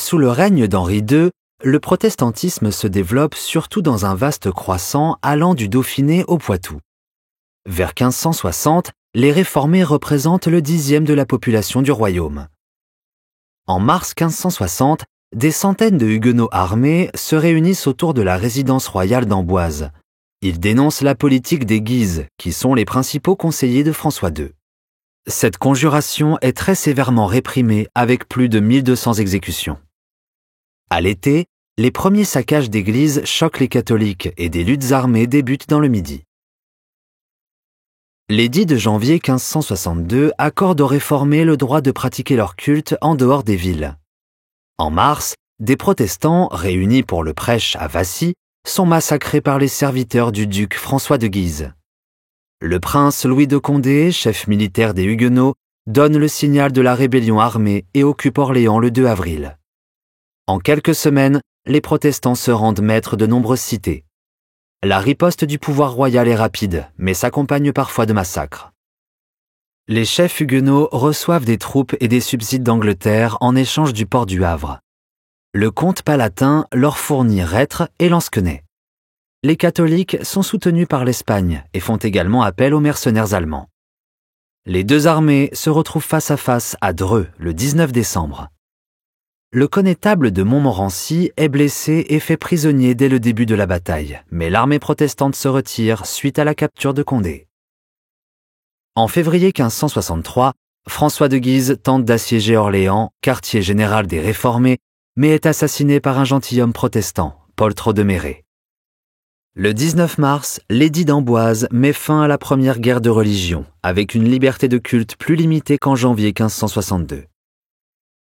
Sous le règne d'Henri II, le protestantisme se développe surtout dans un vaste croissant allant du Dauphiné au Poitou. Vers 1560, les réformés représentent le 10e de la population du royaume. En mars 1560, des centaines de huguenots armés se réunissent autour de la résidence royale d'Amboise. Ils dénoncent la politique des Guises, qui sont les principaux conseillers de François II. Cette conjuration est très sévèrement réprimée avec plus de 1200 exécutions. À l'été, les premiers saccages d'églises choquent les catholiques et des luttes armées débutent dans le Midi. L'édit de janvier 1562 accorde aux réformés le droit de pratiquer leur culte en dehors des villes. En mars, des protestants, réunis pour le prêche à Vassy, sont massacrés par les serviteurs du duc François de Guise. Le prince Louis de Condé, chef militaire des Huguenots, donne le signal de la rébellion armée et occupe Orléans le 2 avril. En quelques semaines, les protestants se rendent maîtres de nombreuses cités. La riposte du pouvoir royal est rapide, mais s'accompagne parfois de massacres. Les chefs huguenots reçoivent des troupes et des subsides d'Angleterre en échange du port du Havre. Le comte palatin leur fournit Reîtres et Lansquenet. Les catholiques sont soutenus par l'Espagne et font également appel aux mercenaires allemands. Les deux armées se retrouvent face à face à Dreux le 19 décembre. Le connétable de Montmorency est blessé et fait prisonnier dès le début de la bataille, mais l'armée protestante se retire suite à la capture de Condé. En février 1563, François de Guise tente d'assiéger Orléans, quartier général des Réformés, mais est assassiné par un gentilhomme protestant, Poltrot de Méré. Le 19 mars, l'édit d'Amboise met fin à la première guerre de religion, avec une liberté de culte plus limitée qu'en janvier 1562.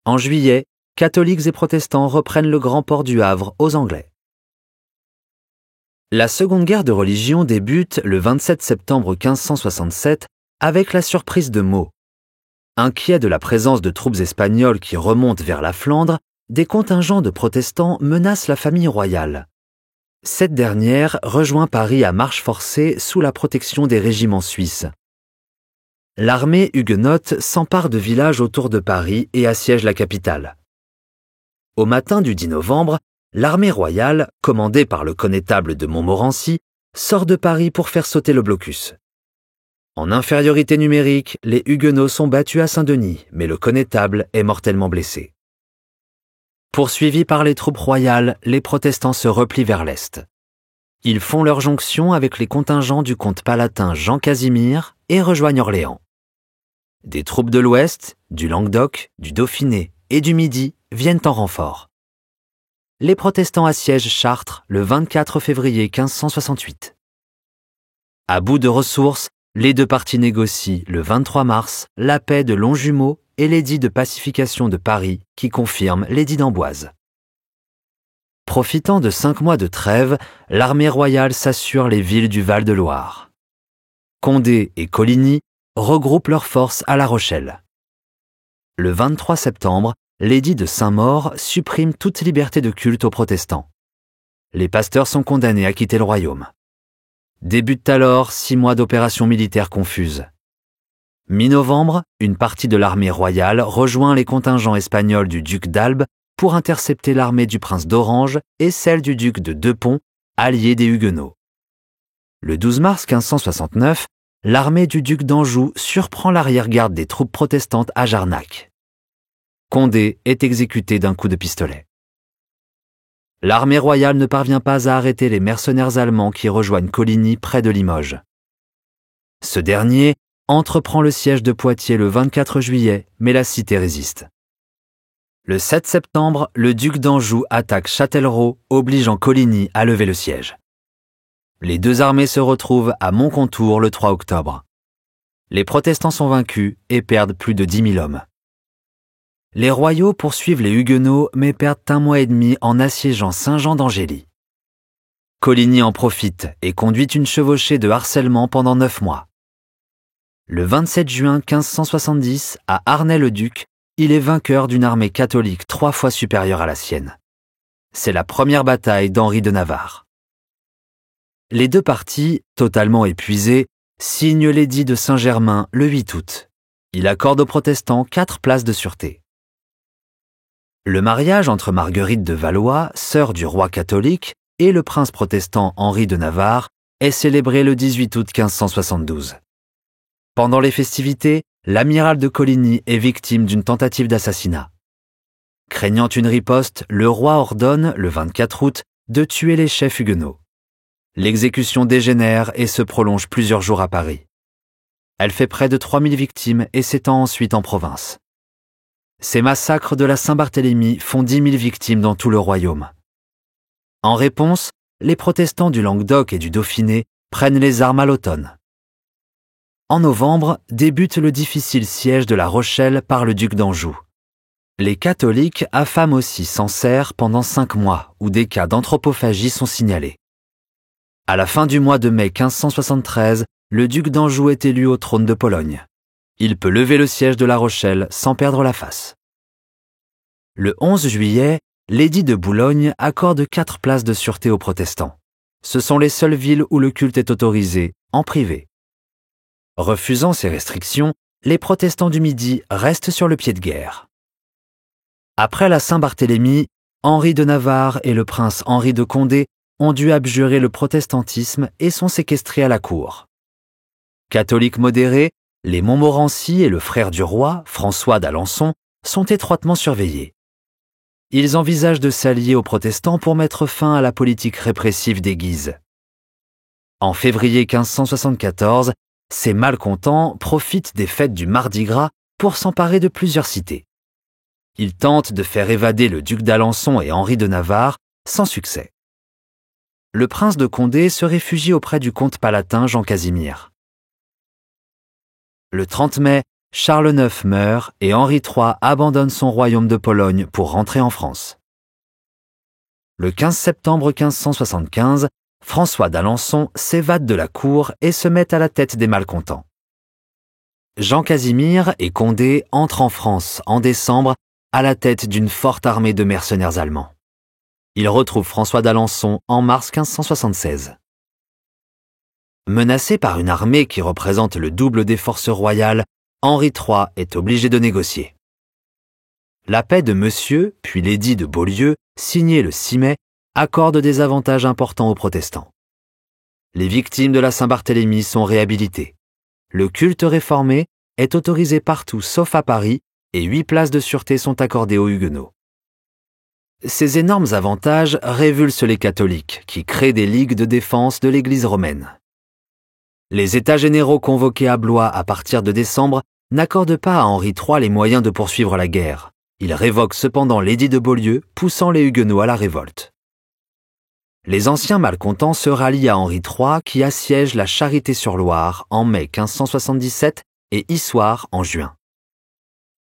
En juillet, catholiques et protestants reprennent le grand port du Havre aux Anglais. La seconde guerre de religion débute le 27 septembre 1567 avec la surprise de Meaux. Inquiets de la présence de troupes espagnoles qui remontent vers la Flandre, des contingents de protestants menacent la famille royale. Cette dernière rejoint Paris à marche forcée sous la protection des régiments suisses. L'armée huguenote s'empare de villages autour de Paris et assiège la capitale. Au matin du 10 novembre, l'armée royale, commandée par le connétable de Montmorency, sort de Paris pour faire sauter le blocus. En infériorité numérique, les Huguenots sont battus à Saint-Denis, mais le connétable est mortellement blessé. Poursuivis par les troupes royales, les protestants se replient vers l'est. Ils font leur jonction avec les contingents du comte palatin Jean Casimir et rejoignent Orléans. Des troupes de l'ouest, du Languedoc, du Dauphiné et du Midi viennent en renfort. Les protestants assiègent Chartres le 24 février 1568. À bout de ressources, les deux parties négocient le 23 mars la paix de Longjumeau et l'édit de pacification de Paris qui confirme l'édit d'Amboise. Profitant de 5 mois de trêve, l'armée royale s'assure les villes du Val-de-Loire. Condé et Coligny regroupent leurs forces à La Rochelle. Le 23 septembre, l'édit de Saint-Maur supprime toute liberté de culte aux protestants. Les pasteurs sont condamnés à quitter le royaume. Débutent alors 6 mois d'opérations militaires confuses. Mi-novembre, une partie de l'armée royale rejoint les contingents espagnols du duc d'Albe pour intercepter l'armée du prince d'Orange et celle du duc de Deux-Ponts, allié des Huguenots. Le 12 mars 1569, l'armée du duc d'Anjou surprend l'arrière-garde des troupes protestantes à Jarnac. Condé est exécuté d'un coup de pistolet. L'armée royale ne parvient pas à arrêter les mercenaires allemands qui rejoignent Coligny près de Limoges. Ce dernier entreprend le siège de Poitiers le 24 juillet, mais la cité résiste. Le 7 septembre, le duc d'Anjou attaque Châtellerault, obligeant Coligny à lever le siège. Les deux armées se retrouvent à Montcontour le 3 octobre. Les protestants sont vaincus et perdent plus de 10 000 hommes. Les royaux poursuivent les Huguenots mais perdent 1 mois et demi en assiégeant Saint-Jean d'Angély. Coligny en profite et conduit une chevauchée de harcèlement pendant 9 mois. Le 27 juin 1570, à Arnay-le-Duc, il est vainqueur d'une armée catholique 3 fois supérieure à la sienne. C'est la première bataille d'Henri de Navarre. Les deux parties, totalement épuisées, signent l'édit de Saint-Germain le 8 août. Il accorde aux protestants 4 places de sûreté. Le mariage entre Marguerite de Valois, sœur du roi catholique, et le prince protestant Henri de Navarre est célébré le 18 août 1572. Pendant les festivités, l'amiral de Coligny est victime d'une tentative d'assassinat. Craignant une riposte, le roi ordonne, le 24 août, de tuer les chefs huguenots. L'exécution dégénère et se prolonge plusieurs jours à Paris. Elle fait près de 3000 victimes et s'étend ensuite en province. Ces massacres de la Saint-Barthélemy font 10 000 victimes dans tout le royaume. En réponse, les protestants du Languedoc et du Dauphiné prennent les armes à l'automne. En novembre, débute le difficile siège de La Rochelle par le duc d'Anjou. Les catholiques affament aussi Sancerre pendant 5 mois, où des cas d'anthropophagie sont signalés. À la fin du mois de mai 1573, le duc d'Anjou est élu au trône de Pologne. Il peut lever le siège de La Rochelle sans perdre la face. Le 11 juillet, l'édit de Boulogne accorde 4 places de sûreté aux protestants. Ce sont les seules villes où le culte est autorisé, en privé. Refusant ces restrictions, les protestants du Midi restent sur le pied de guerre. Après la Saint-Barthélemy, Henri de Navarre et le prince Henri de Condé ont dû abjurer le protestantisme et sont séquestrés à la cour. Catholiques modérés, les Montmorency et le frère du roi, François d'Alençon, sont étroitement surveillés. Ils envisagent de s'allier aux protestants pour mettre fin à la politique répressive des Guises. En février 1574, ces malcontents profitent des fêtes du Mardi Gras pour s'emparer de plusieurs cités. Ils tentent de faire évader le duc d'Alençon et Henri de Navarre, sans succès. Le prince de Condé se réfugie auprès du comte palatin Jean Casimir. Le 30 mai, Charles IX meurt et Henri III abandonne son royaume de Pologne pour rentrer en France. Le 15 septembre 1575, François d'Alençon s'évade de la cour et se met à la tête des malcontents. Jean Casimir et Condé entrent en France en décembre à la tête d'une forte armée de mercenaires allemands. Ils retrouvent François d'Alençon en mars 1576. Menacé par une armée qui représente le double des forces royales, Henri III est obligé de négocier. La paix de Monsieur, puis l'édit de Beaulieu, signé le 6 mai, accorde des avantages importants aux protestants. Les victimes de la Saint-Barthélemy sont réhabilitées. Le culte réformé est autorisé partout sauf à Paris et 8 places de sûreté sont accordées aux huguenots. Ces énormes avantages révulsent les catholiques qui créent des ligues de défense de l'Église romaine. Les États généraux convoqués à Blois à partir de décembre n'accordent pas à Henri III les moyens de poursuivre la guerre. Ils révoquent cependant l'édit de Beaulieu, poussant les huguenots à la révolte. Les anciens malcontents se rallient à Henri III qui assiège la Charité-sur-Loire en mai 1577 et Issoire en juin.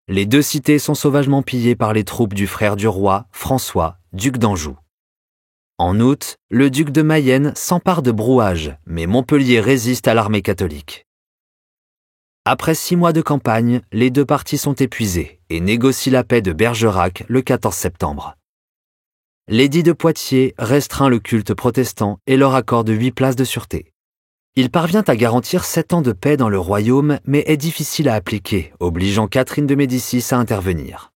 Les 2 cités sont sauvagement pillées par les troupes du frère du roi, François, duc d'Anjou. En août, le duc de Mayenne s'empare de Brouage, mais Montpellier résiste à l'armée catholique. Après 6 mois de campagne, les 2 parties sont épuisées et négocient la paix de Bergerac le 14 septembre. L'édit de Poitiers restreint le culte protestant et leur accorde 8 places de sûreté. Il parvient à garantir 7 ans de paix dans le royaume, mais est difficile à appliquer, obligeant Catherine de Médicis à intervenir.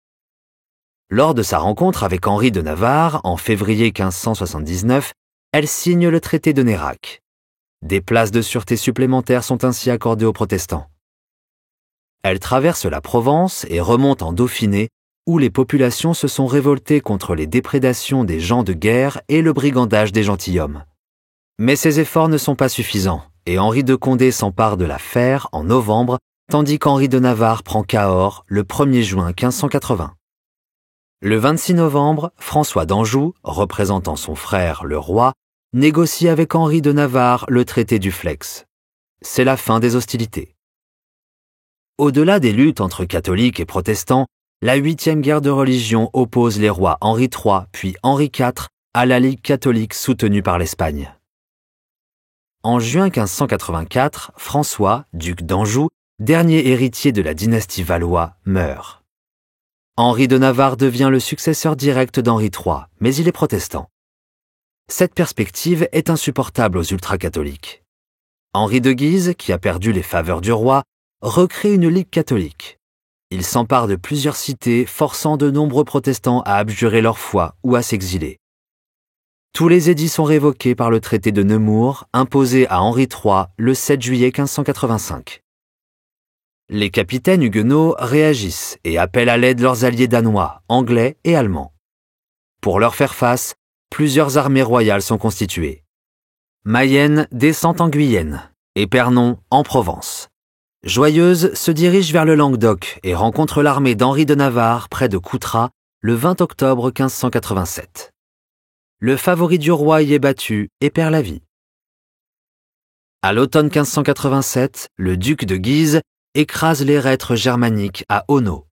Lors de sa rencontre avec Henri de Navarre, en février 1579, elle signe le traité de Nérac. Des places de sûreté supplémentaires sont ainsi accordées aux protestants. Elle traverse la Provence et remonte en Dauphiné, où les populations se sont révoltées contre les déprédations des gens de guerre et le brigandage des gentilshommes. Mais ces efforts ne sont pas suffisants, et Henri de Condé s'empare de la Fère en novembre, tandis qu'Henri de Navarre prend Cahors le 1er juin 1580. Le 26 novembre, François d'Anjou, représentant son frère le roi, négocie avec Henri de Navarre le traité du Flex. C'est la fin des hostilités. Au-delà des luttes entre catholiques et protestants, la 8e guerre de religion oppose les rois Henri III puis Henri IV à la Ligue catholique soutenue par l'Espagne. En juin 1584, François, duc d'Anjou, dernier héritier de la dynastie Valois, meurt. Henri de Navarre devient le successeur direct d'Henri III, mais il est protestant. Cette perspective est insupportable aux ultra-catholiques. Henri de Guise, qui a perdu les faveurs du roi, recrée une ligue catholique. il s'empare de plusieurs cités, forçant de nombreux protestants à abjurer leur foi ou à s'exiler. Tous les édits sont révoqués par le traité de Nemours, imposé à Henri III le 7 juillet 1585. Les capitaines huguenots réagissent et appellent à l'aide leurs alliés danois, anglais et allemands. Pour leur faire face, plusieurs armées royales sont constituées. Mayenne descend en Guyenne, Épernon en Provence. Joyeuse se dirige vers le Languedoc et rencontre l'armée d'Henri de Navarre près de Coutras le 20 octobre 1587. Le favori du roi y est battu et perd la vie. À l'automne 1587, le duc de Guise écrase les reîtres germaniques à Auneau.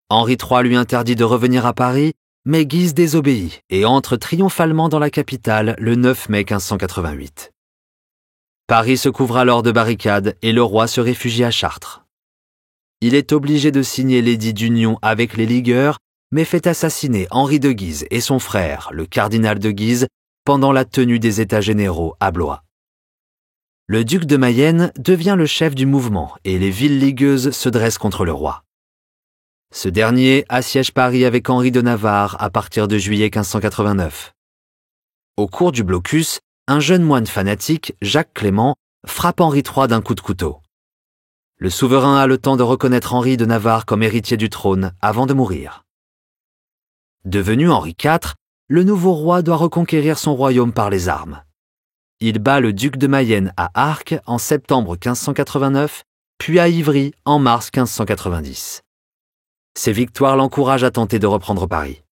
Henri III lui interdit de revenir à Paris, mais Guise désobéit et entre triomphalement dans la capitale le 9 mai 1588. Paris se couvre alors de barricades et le roi se réfugie à Chartres. Il est obligé de signer l'édit d'union avec les ligueurs, mais fait assassiner Henri de Guise et son frère, le cardinal de Guise, pendant la tenue des États généraux à Blois. Le duc de Mayenne devient le chef du mouvement et les villes ligueuses se dressent contre le roi. Ce dernier assiège Paris avec Henri de Navarre à partir de juillet 1589. Au cours du blocus, un jeune moine fanatique, Jacques Clément, frappe Henri III d'un coup de couteau. Le souverain a le temps de reconnaître Henri de Navarre comme héritier du trône avant de mourir. Devenu Henri IV, le nouveau roi doit reconquérir son royaume par les armes. Il bat le duc de Mayenne à Arques en septembre 1589, puis à Ivry en mars 1590. Ces victoires l'encouragent à tenter de reprendre Paris.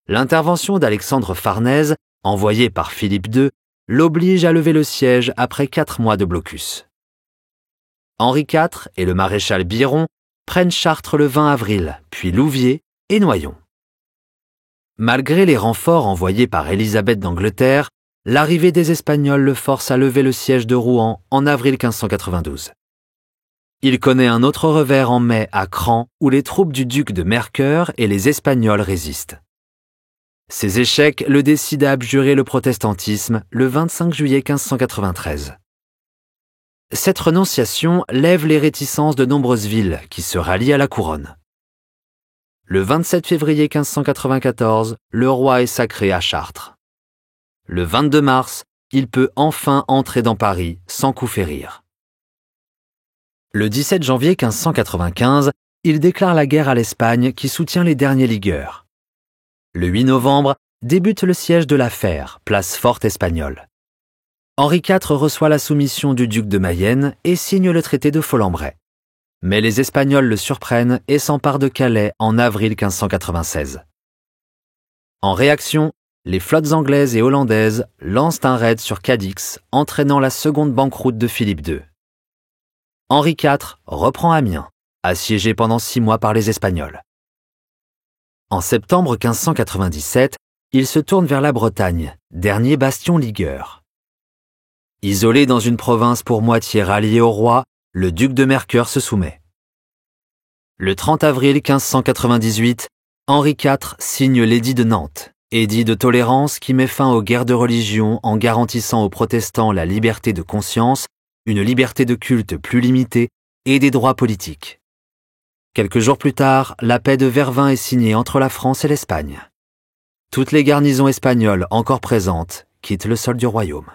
L'intervention d'Alexandre Farnèse, envoyé par Philippe II, l'oblige à lever le siège après 4 mois de blocus. Henri IV et le maréchal Biron prennent Chartres le 20 avril, puis Louviers et Noyon. Malgré les renforts envoyés par Élisabeth d'Angleterre, l'arrivée des Espagnols le force à lever le siège de Rouen en avril 1592. Il connaît un autre revers en mai à Cran, où les troupes du duc de Mercœur et les Espagnols résistent. Ces échecs le décident à abjurer le protestantisme le 25 juillet 1593. Cette renonciation lève les réticences de nombreuses villes qui se rallient à la couronne. Le 27 février 1594, le roi est sacré à Chartres. Le 22 mars, il peut enfin entrer dans Paris sans coup férir. Le 17 janvier 1595, il déclare la guerre à l'Espagne qui soutient les derniers ligueurs. Le 8 novembre, débute le siège de la Fère, place forte espagnole. Henri IV reçoit la soumission du duc de Mayenne et signe le traité de Folembray. Mais les Espagnols le surprennent et s'emparent de Calais en avril 1596. En réaction, les flottes anglaises et hollandaises lancent un raid sur Cadix, entraînant la seconde banqueroute de Philippe II. Henri IV reprend Amiens, assiégé pendant 6 mois par les Espagnols. En septembre 1597, il se tourne vers la Bretagne, dernier bastion ligueur. Isolé dans une province pour moitié ralliée au roi, le duc de Mercœur se soumet. Le 30 avril 1598, Henri IV signe l'édit de Nantes, édit de tolérance qui met fin aux guerres de religion en garantissant aux protestants la liberté de conscience, une liberté de culte plus limitée et des droits politiques. Quelques jours plus tard, la paix de Vervins est signée entre la France et l'Espagne. Toutes les garnisons espagnoles encore présentes quittent le sol du royaume.